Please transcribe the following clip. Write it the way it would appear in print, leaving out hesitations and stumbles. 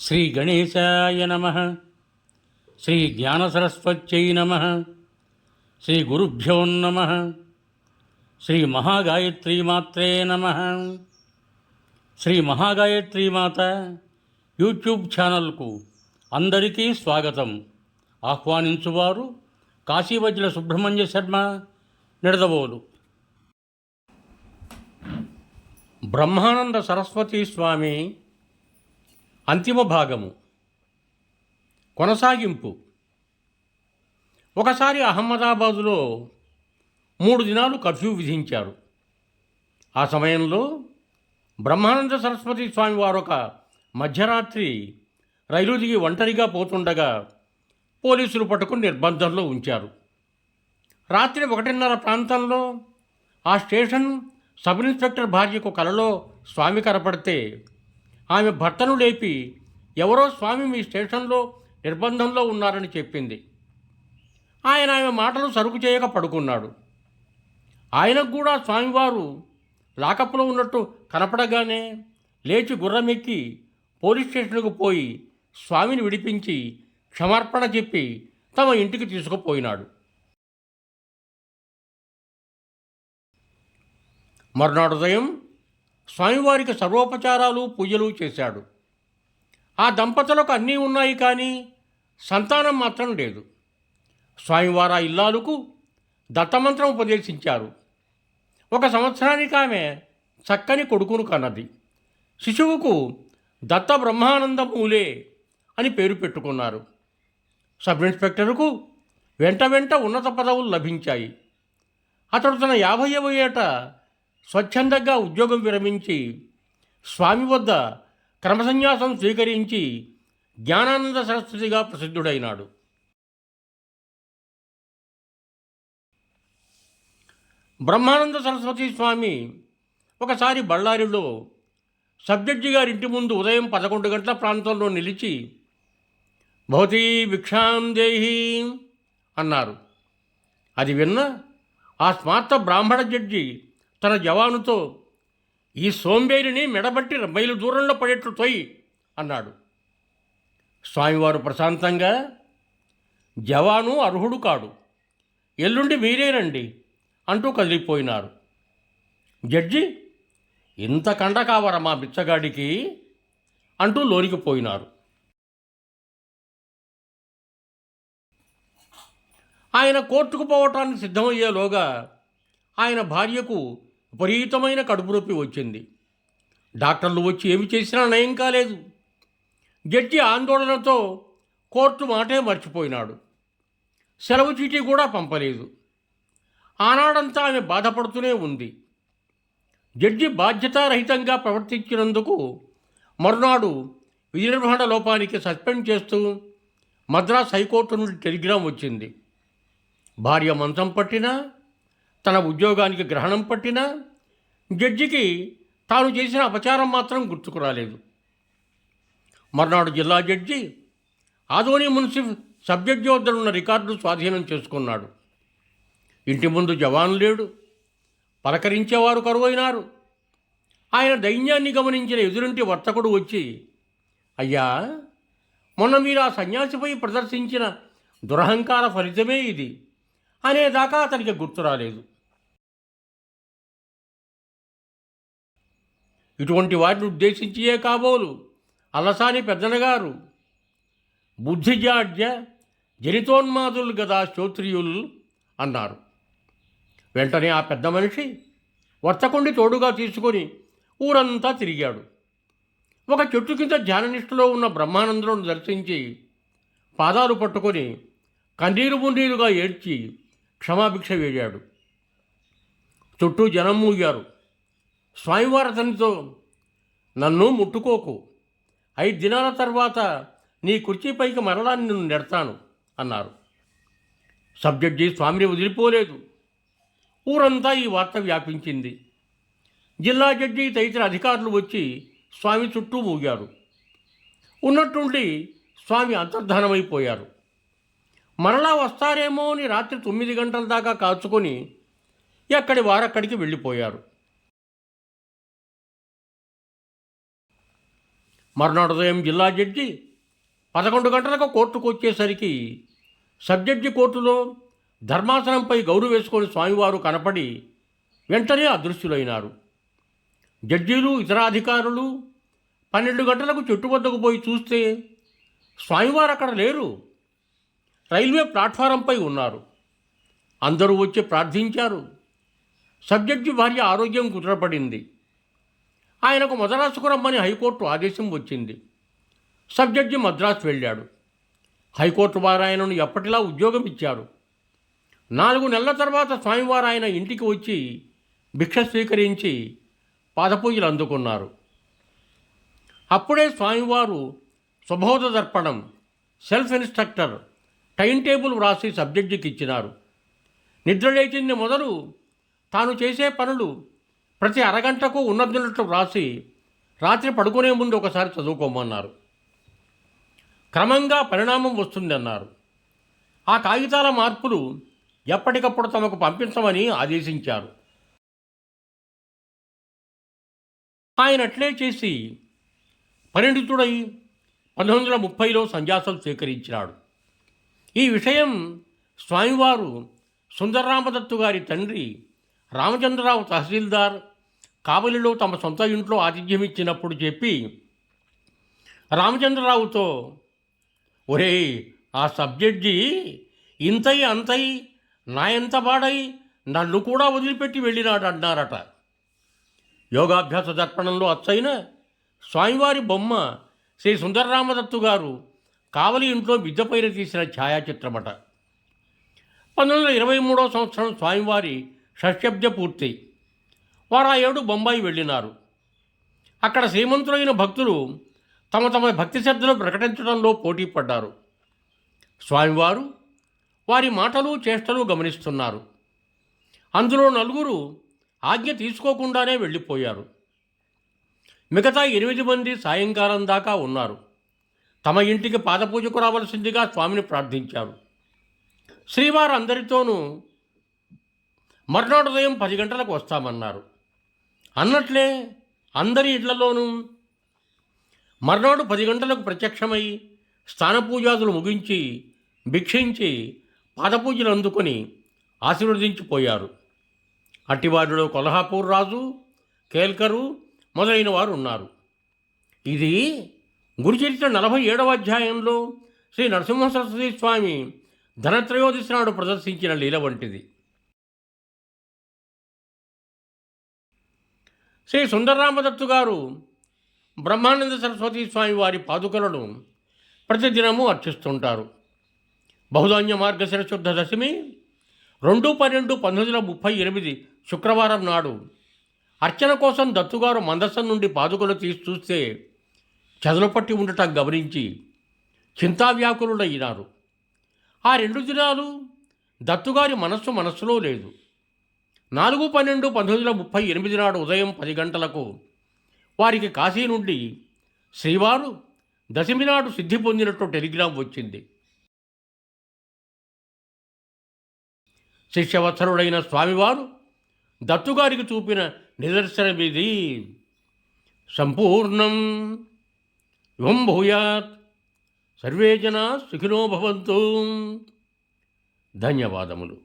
శ్రీ గణేశాయ నమః. శ్రీ జ్ఞానసరస్వత్యై నమః. శ్రీ గురుభ్యో నమః. శ్రీ మహాగాయత్రీమాత్రే నమః. శ్రీ మహాగాయత్రీమాత యూట్యూబ్ ఛానల్కు అందరికీ స్వాగతం. ఆహ్వానించువారు కాశీవజ్ర సుబ్రహ్మణ్య శర్మ, నిడదవోలు. బ్రహ్మానంద సరస్వతీ స్వామి అంతిమ భాగము కొనసాగింపు. ఒకసారి అహ్మదాబాదులో 3 దినాలు కర్ఫ్యూ విధించారు. ఆ సమయంలో బ్రహ్మానంద సరస్వతి స్వామి వారొక మధ్యరాత్రి రైలు దిగి ఒంటరిగా పోతుండగా పోలీసులు పట్టుకుని నిర్బంధంలో ఉంచారు. రాత్రి 1:30 ప్రాంతంలో ఆ స్టేషన్ సబ్ ఇన్స్పెక్టర్ భార్యకు కలలో స్వామి కనపడితే ఆమె భర్తను లేపి ఎవరో స్వామి మీ స్టేషన్లో నిర్బంధంలో ఉన్నారని చెప్పింది. ఆయన ఆమె మాటలు సరుకు చేయక పడుకున్నాడు. ఆయనకు కూడా స్వామివారు లాకప్లో ఉన్నట్టు కనపడగానే లేచి గుర్రమెక్కి పోలీస్ స్టేషన్కు పోయి స్వామిని విడిపించి క్షమార్పణ చెప్పి తమ ఇంటికి తీసుకుపోయినాడు. మర్నాడు ఉదయం స్వామివారికి సర్వోపచారాలు పూజలు చేశాడు. ఆ దంపతులకు అన్నీ ఉన్నాయి, కానీ సంతానం మాత్రం లేదు. స్వామివారు ఆ ఇల్లాలకు దత్తమంత్రం ఉపదేశించారు. 1 సంవత్సరానికి ఆమె చక్కని కొడుకును కన్నది. శిశువుకు దత్త బ్రహ్మానందమూలే అని పేరు పెట్టుకున్నారు. సబ్ ఇన్స్పెక్టర్కు వెంట ఉన్నత పదవులు లభించాయి. అతడు తన 50వ ఏట స్వచ్ఛందంగా ఉద్యోగం విరమించి స్వామి వద్ద క్రమసన్యాసం స్వీకరించి జ్ఞానానంద సరస్వతిగా ప్రసిద్ధుడైనాడు. బ్రహ్మానంద సరస్వతి స్వామి ఒకసారి బళ్ళారిలో సబ్జడ్జి గారింటి ముందు ఉదయం 11 గంటల ప్రాంతంలో నిలిచి భవతీ భిక్షాం దేహి అన్నారు. అది విన్న ఆ స్మార్త బ్రాహ్మణ జడ్జి తన జవానుతో ఈ సోంబేరిని మెడబట్టి మైలు దూరంలో పడేట్లు తొయ్యి అన్నాడు. స్వామివారు ప్రశాంతంగా జవాను అర్హుడు కాడు, ఎల్లుండి మీరేనండి అంటూ కదిలిపోయినారు. జడ్జి ఇంత కండ కావరా మా బిచ్చగాడికి అంటూ లోనికి పోయినారు. ఆయన కోర్టుకు పోవటానికి సిద్ధమయ్యేలోగా ఆయన భార్యకు విపరీతమైన కడుపు నొప్పి వచ్చింది. డాక్టర్లు వచ్చి ఏమి చేసినా నయం కాలేదు. జడ్జి ఆందోళనతో కోర్టు మాటే మర్చిపోయినాడు. సెలవు చీటీ కూడా పంపలేదు. ఆనాడంతా ఆమె బాధపడుతూనే ఉంది. జడ్జి బాధ్యతారహితంగా ప్రవర్తించినందుకు మరునాడు విధి నిర్వహణ లోపానికి సస్పెండ్ చేస్తూ మద్రాస్ హైకోర్టు నుండి టెలిగ్రామ్ వచ్చింది. భార్య మంచం పట్టినా, తన ఉద్యోగానికి గ్రహణం పట్టినా జడ్జికి తాను చేసిన అపచారం మాత్రం గుర్తుకు రాలేదు. మర్నాడు జిల్లా జడ్జి ఆదోని మున్సిఫ్ సబ్ జడ్జి వద్ద ఉన్న రికార్డు స్వాధీనం చేసుకున్నాడు. ఇంటి ముందు జవాను లేడు, పలకరించేవారు కరువైనారు. ఆయన దైన్యాన్ని గమనించిన ఎదురింటి వర్తకుడు వచ్చి, అయ్యా, మొన్న మీరు ఆ సన్యాసిపై ప్రదర్శించిన దురహంకార ఫలితమే ఇది అనేదాకా అతనికి గుర్తు రాలేదు. ఇటువంటి వారిని ఉద్దేశించియే కాబోలు అలసాని పెద్దనగారు బుద్ధిజాడ్య జనితోన్మాదులు గదా శ్రోత్రియులు అన్నారు. వెంటనే ఆ పెద్ద మనిషి వర్తకుండి తోడుగా తీసుకొని ఊరంతా తిరిగాడు. ఒక చెట్టు కింద ధ్యాననిష్టలో ఉన్న బ్రహ్మానందులను దర్శించి పాదాలు పట్టుకొని కన్నీరు మున్నీరుగా ఏడ్చి క్షమాభిక్ష వేడాడు. చుట్టూ జనం మూగారు. స్వామివారు అతనితో, నన్ను ముట్టుకోకు, 5 దినాల తర్వాత నీ కుర్చీపైకి మరలా నిన్ను నెడతాను అన్నారు. సబ్జడ్జి స్వామిని వదిలిపోలేదు. ఊరంతా ఈ వార్త వ్యాపించింది. జిల్లా జడ్జి తదితర అధికారులు వచ్చి స్వామి చుట్టూ మూగారు. ఉన్నట్టుండి స్వామి అంతర్ధానమైపోయారు. మరలా వస్తారేమో అని రాత్రి 9 గంటల దాకా కాచుకొని ఎక్కడి వారక్కడికి వెళ్ళిపోయారు. మర్నాడు ఉదయం జిల్లా జడ్జి 11 గంటలకు కోర్టుకు వచ్చేసరికి సబ్జడ్జి కోర్టులో ధర్మాసనంపై గౌరు వేసుకొని స్వామివారు కనపడి వెంటనే అదృశ్యులైనారు. జడ్జీలు ఇతర అధికారులు 12 గంటలకు చెట్టు వద్దకు పోయి చూస్తే స్వామివారు అక్కడ లేరు. రైల్వే ప్లాట్ఫారంపై ఉన్నారు. అందరూ వచ్చి ప్రార్థించారు. సబ్జడ్జి భార్య ఆరోగ్యం కుదుటపడింది. ఆయనకు మద్రాసుకు రమ్మని హైకోర్టు ఆదేశం వచ్చింది. సబ్జడ్జి మద్రాసు వెళ్ళాడు. హైకోర్టు వారు ఆయనను ఎప్పటిలా ఉద్యోగం ఇచ్చారు. 4 నెలల తర్వాత స్వామివారు ఆయన ఇంటికి వచ్చి భిక్ష స్వీకరించి పాదపూజలు అందుకున్నారు. అప్పుడే స్వామివారు స్వబోధ దర్పణం, సెల్ఫ్ ఇన్స్ట్రక్టర్, టైం టేబుల్ వ్రాసి సబ్జడ్జికి ఇచ్చినారు. నిద్రలేచింది మొదలు తాను చేసే పనులు ప్రతి అరగంటకు ఉన్నట్టు వ్రాసి రాత్రి పడుకునే ముందు ఒకసారి చదువుకోమన్నారు. క్రమంగా పరిణామం వస్తుందన్నారు. ఆ కాగితాల మార్పులు ఎప్పటికప్పుడు తమకు పంపించమని ఆదేశించారు. ఆయన అట్లే చేసి పరిణితుడై 1930లో సన్యాసం స్వీకరించినాడు. ఈ విషయం స్వామివారు సుందరరామదత్తు గారి తండ్రి రామచంద్రరావు తహసీల్దార్ కావలిలో తమ సొంత ఇంట్లో ఆతిథ్యం ఇచ్చినప్పుడు చెప్పి రామచంద్రరావుతో, ఒరేయ్, ఆ సబ్జడ్జి ఇంతై అంతై నా ఎంత బాడై నన్ను కూడా వదిలిపెట్టి వెళ్ళినాడు అన్నారట. యోగాభ్యాస దర్పణంలో అచ్చైన స్వామివారి బొమ్మ శ్రీ సుందరరామదత్తు గారు కావలి ఇంట్లో మిద్దెపైన తీసిన ఛాయాచిత్రమట. 1923వ సంవత్సరం స్వామివారి షష్ఠబ్ద పూర్తి. వారు ఆ ఏడు బొంబాయి వెళ్ళినారు. అక్కడ శ్రీమంతులైన భక్తులు తమ తమ భక్తి శ్రద్ధలు ప్రకటించడంలో పోటీ పడ్డారు. స్వామివారు వారి మాటలు చేష్టలు గమనిస్తున్నారు. అందులో 4 ఆజ్ఞ తీసుకోకుండానే వెళ్ళిపోయారు. మిగతా 8 మంది సాయంకాలం దాకా ఉన్నారు. తమ ఇంటికి పాదపూజకు రావలసిందిగా స్వామిని ప్రార్థించారు. శ్రీవారు అందరితోనూ మర్నాడు ఉదయం 10 గంటలకు వస్తామన్నారు. అన్నట్లే అందరి ఇళ్లలోనూ మర్నాడు 10 గంటలకు ప్రత్యక్షమై స్థానపూజాదులు ముగించి భిక్షించి పాదపూజలు అందుకొని ఆశీర్వదించిపోయారు. అట్టివారిలో కొల్హాపూర్ రాజు, కేల్కరు మొదలైన వారు ఉన్నారు. ఇది గురుచరిత్ర 47వ అధ్యాయంలో శ్రీ నరసింహ సరస్వతి స్వామి ధనత్రయోదశి నాడు ప్రదర్శించిన లీల వంటిది. శ్రీ సుందరరామదత్తు గారు బ్రహ్మానంద సరస్వతి స్వామి వారి పాదుకలను ప్రతిదినము అర్చిస్తుంటారు. బహుధాన్య మార్గశిర శుద్ధ దశమి 2/12/1938 శుక్రవారం నాడు అర్చన కోసం దత్తుగారు మందసం నుండి పాదుకలు తీసి చూస్తే చదులు పట్టి ఉండటం గమనించి చింతావ్యాకులుడైనారు. ఆ 2 దినాలు దత్తుగారి మనస్సులో లేదు. 4/12/1938 నాడు ఉదయం 10 గంటలకు వారికి కాశీ నుండి శ్రీవారు దశమి నాడు సిద్ధి పొందినట్టు టెలిగ్రామ్ వచ్చింది. శిష్యవత్సరుడైన స్వామివారు దత్తుగారికి చూపిన నిదర్శనమిది. సంపూర్ణం యువం భూయాత్. సర్వే జనా సుఖినో భవంతు. ధన్యవాదములు.